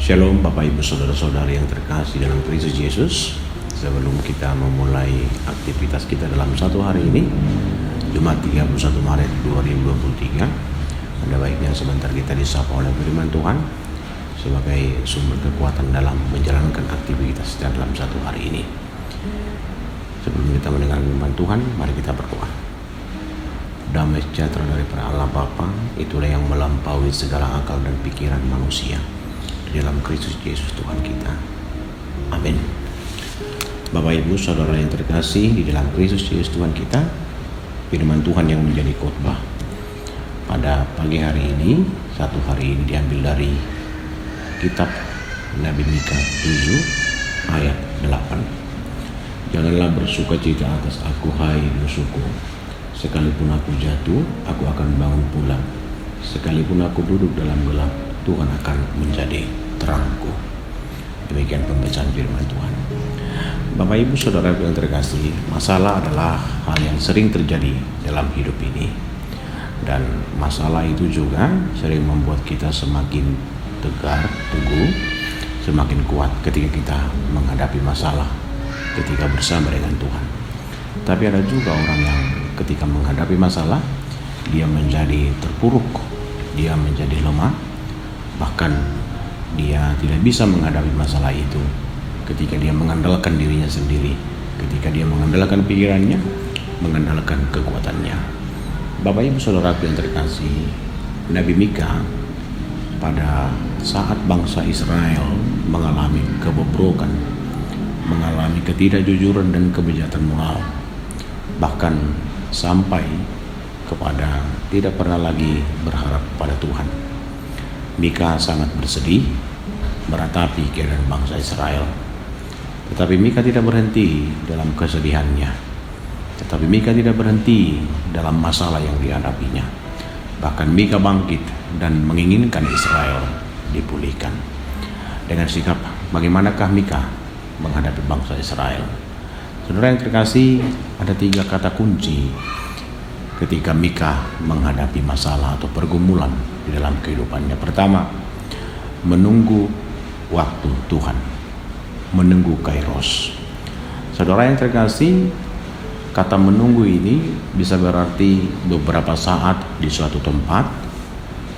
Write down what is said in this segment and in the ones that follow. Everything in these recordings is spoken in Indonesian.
Shalom Bapak Ibu Saudara-saudari yang terkasih dalam Kristus Yesus. Sebelum kita memulai aktivitas kita dalam satu hari ini, Jumat 31 Maret 2023, ada baiknya sebentar kita disapa oleh firman Tuhan sebagai sumber kekuatan dalam menjalankan aktivitas kita dalam satu hari ini. Sebelum kita mendengar firman Tuhan, mari kita berdoa. Damai sejahtera daripada Allah Bapa, itulah yang melampaui segala akal dan pikiran manusia, di dalam Kristus Yesus Tuhan kita. Amin. Bapak Ibu Saudara yang terkasih di dalam Kristus Yesus Tuhan kita, firman Tuhan yang menjadi khotbah pada pagi hari ini, satu hari ini diambil dari kitab Nabi Mika 7 ayat 8. Janganlah bersukacita atas aku, hai musuhku. Sekalipun aku jatuh, aku akan bangun pulang. Sekalipun aku duduk dalam gelap, Tuhan akan menjadi terangku. Demikian pembacaan firman Tuhan. Bapak Ibu Saudara yang terkasih, masalah adalah hal yang sering terjadi dalam hidup ini. Dan masalah itu juga sering membuat kita semakin tegar, teguh, semakin kuat ketika kita menghadapi masalah, ketika bersama dengan Tuhan. Tapi ada juga orang yang ketika menghadapi masalah, dia menjadi terpuruk, dia menjadi lemah, bahkan dia tidak bisa menghadapi masalah itu ketika dia mengandalkan dirinya sendiri, ketika dia mengandalkan pikirannya, mengandalkan kekuatannya. Bapak Ibu Saudara yang terkasih, Nabi Mika pada saat bangsa Israel mengalami kebobrokan, mengalami ketidakjujuran dan kejahatan moral, bahkan sampai kepada tidak pernah lagi berharap pada Tuhan, Mika sangat bersedih meratapi keadaan bangsa Israel. Tetapi Mika tidak berhenti dalam kesedihannya. Tetapi Mika tidak berhenti dalam masalah yang dihadapinya. Bahkan Mika bangkit dan menginginkan Israel dipulihkan. Dengan sikap bagaimanakah Mika menghadapi bangsa Israel? Saudara yang terkasih, ada 3 kata kunci ketika Mika menghadapi masalah atau pergumulan di dalam kehidupannya. Pertama, menunggu waktu Tuhan, menunggu kairos. Saudara yang terkasih, kata menunggu ini bisa berarti beberapa saat di suatu tempat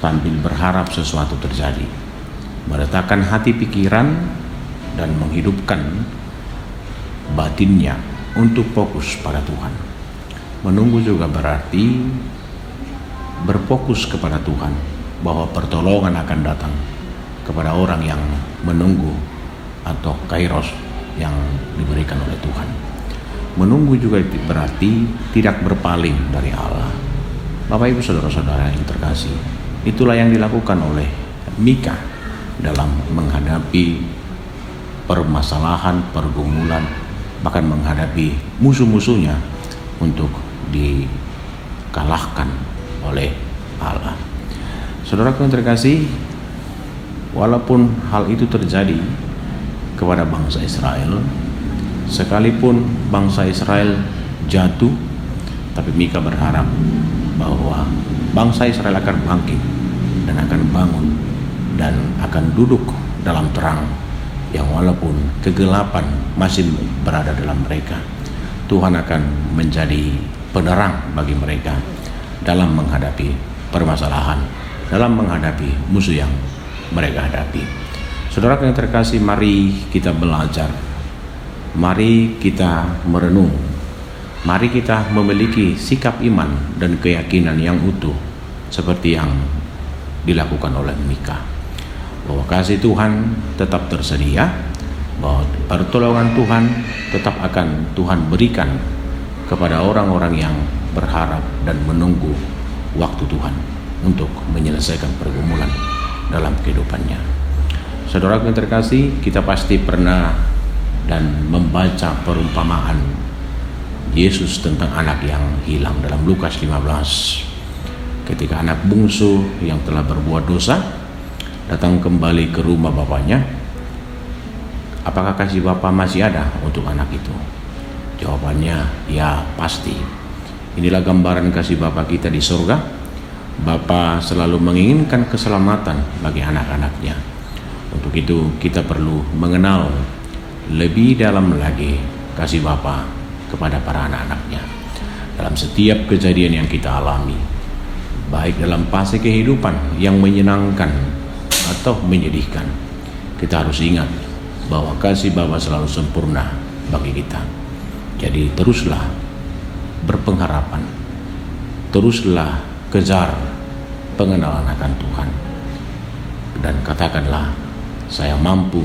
sambil berharap sesuatu terjadi, meletakkan hati pikiran dan menghidupkan batinnya untuk fokus pada Tuhan. Menunggu juga berarti berfokus kepada Tuhan, bahwa pertolongan akan datang kepada orang yang menunggu atau kairos yang diberikan oleh Tuhan. Menunggu juga berarti tidak berpaling dari Allah. Bapak Ibu Saudara-saudara yang terkasih, itulah yang dilakukan oleh Mika dalam menghadapi permasalahan, pergumulan, bahkan menghadapi musuh-musuhnya untuk dikalahkan oleh Allah. Saudara yang terkasih, walaupun hal itu terjadi kepada bangsa Israel, sekalipun bangsa Israel jatuh, tapi Mika berharap bahwa bangsa Israel akan bangkit dan akan bangun dan akan duduk dalam terang, yang walaupun kegelapan masih berada dalam mereka, Tuhan akan menjadi penerang bagi mereka dalam menghadapi permasalahan, dalam menghadapi musuh yang mereka hadapi. Saudara yang terkasih, mari kita belajar, mari kita merenung, mari kita memiliki sikap iman dan keyakinan yang utuh seperti yang dilakukan oleh Mika, bahwa kasih Tuhan tetap tersedia, bahwa pertolongan Tuhan tetap akan Tuhan berikan kepada orang-orang yang berharap dan menunggu waktu Tuhan untuk menyelesaikan pergumulan dalam kehidupannya. Saudara yang terkasih, kita pasti pernah dan membaca perumpamaan Yesus tentang anak yang hilang dalam Lukas 15. Ketika anak bungsu yang telah berbuat dosa datang kembali ke rumah bapaknya, apakah kasih Bapa masih ada untuk anak itu? Jawabannya ya, pasti. Inilah gambaran kasih Bapa kita di surga. Bapa selalu menginginkan keselamatan bagi anak-anaknya. Untuk itu kita perlu mengenal lebih dalam lagi kasih Bapa kepada para anak-anaknya dalam setiap kejadian yang kita alami, baik dalam fase kehidupan yang menyenangkan atau menyedihkan. Kita harus ingat bahwa kasih Bapa selalu sempurna bagi kita. Jadi teruslah berpengharapan, teruslah kejar pengenalan akan Tuhan, dan katakanlah, saya mampu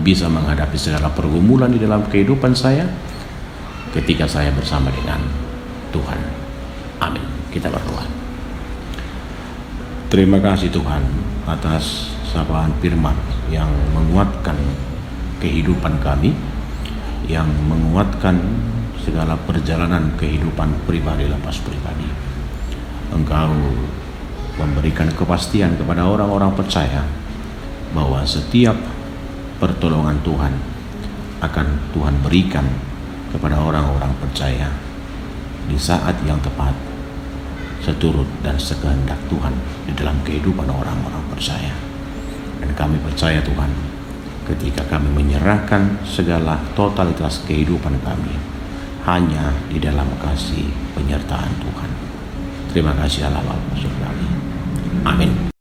bisa menghadapi segala pergumulan di dalam kehidupan saya ketika saya bersama dengan Tuhan. Amin. Kita berdoa. Terima kasih Tuhan atas sapaan firman yang menguatkan kehidupan kami, yang menguatkan segala perjalanan kehidupan pribadi lepas pribadi. Engkau memberikan kepastian kepada orang-orang percaya bahwa setiap pertolongan Tuhan akan Tuhan berikan kepada orang-orang percaya di saat yang tepat, seturut dan sekehendak Tuhan di dalam kehidupan orang-orang percaya. Dan kami percaya Tuhan, ketika kami menyerahkan segala totalitas kehidupan kami hanya di dalam kasih penyertaan Tuhan. Terima kasih Allah Bapa Surgawi. Amin.